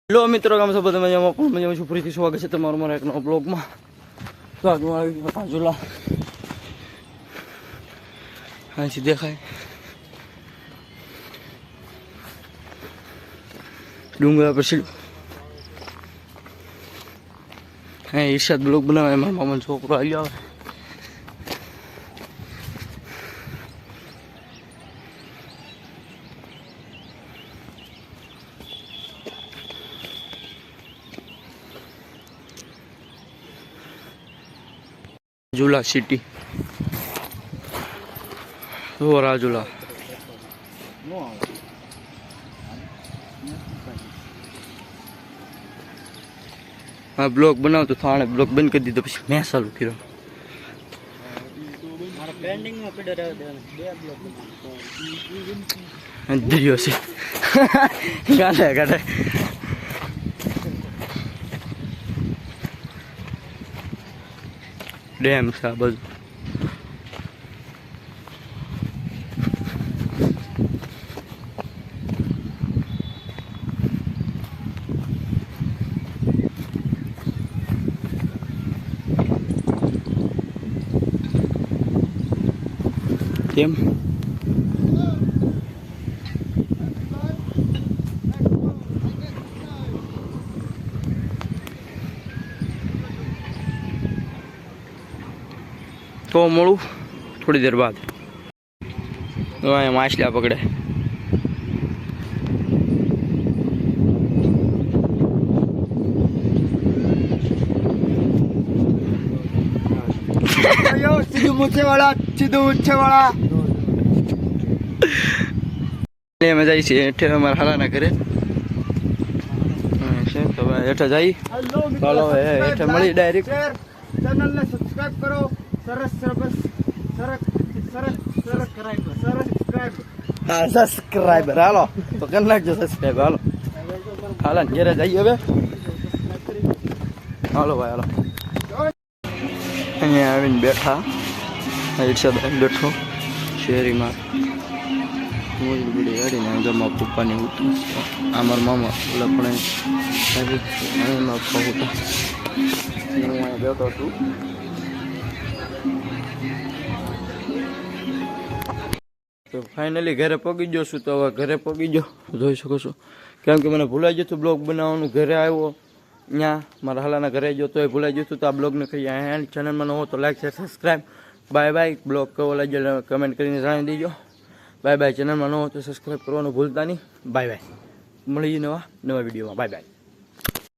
Hello મિત્રો, કામ છો બધા મજામાં? પણ મજામાં છું. ફરીથી સ્વાગત છે તમારું મારા એક નવા બ્લોગમાં. તો આગળ આવી ઝુલા અહીંથી દેખાય ડુંગરા પછી હા ઈર્ષાદ બ્લોગ બનાવે. મારા મામાનો છોકરો આવ્યો આવે. झूला सिटी तो राजूला हाँ ब्लॉग बनाओ तो थाने ब्लॉग बंद कर दी तो पीछे मैं चालू करो दरियो से गाने गाने ડેમ છે આ બધું. કેમ तो મળું થોડી દેર બાદ. માછલા પકડે સીધું મૂછે વાળા અમે જાય છે હેઠે અમારા હાલાના ઘરે તો હેઠે જઈ ચાલો હેઠે મળી ડાયરેક્ટ. ચેનલને સબસ્ક્રાઇબ કરો. સબસ્ક્રાઈબર હાલો તો કરી નાખજો સબસ્ક્રાઈબ. હાલો હાલો ઘેરે જઈએ હવે. હાલો ભાઈ હાલો. અહીંયા આવીને બેઠા ઈર્ષાદ બેઠો શેરીમાં મોજબડી હાડીને ઘરમાં પપ્પાની ઉઠી. અમારા મામા ઓલા પણ એમાં પપ્પા ઉઠા. હું અહીંયા બેઠો છું. તો ફાઇનલી ઘરે પગી ગયો છું. તો હવે ઘરે પગી ગયો જોઈ શકો છો. કેમ કે મને ભૂલાઈ ગયું હતું બ્લોગ બનાવવાનું. ઘરે આવ્યો ત્યાં મારા હાલાના ઘરે ગયો તો એ ભૂલાઈ ગયું હતું. તો આ બ્લોગને કહી અહીંયા ચેનલમાં ન હો તો લાઈક છે સબસ્ક્રાઈબ. Bye bye. બ્લોગ કેવો લાગ્યો કમેન્ટ કરીને જણાવી દેજો. Bye bye. ચેનલમાં ન હો તો સબસ્ક્રાઈબ કરવાનું ભૂલતા નહીં. Bye bye. મળીએ નવા વિડીયોમાં. Bye bye.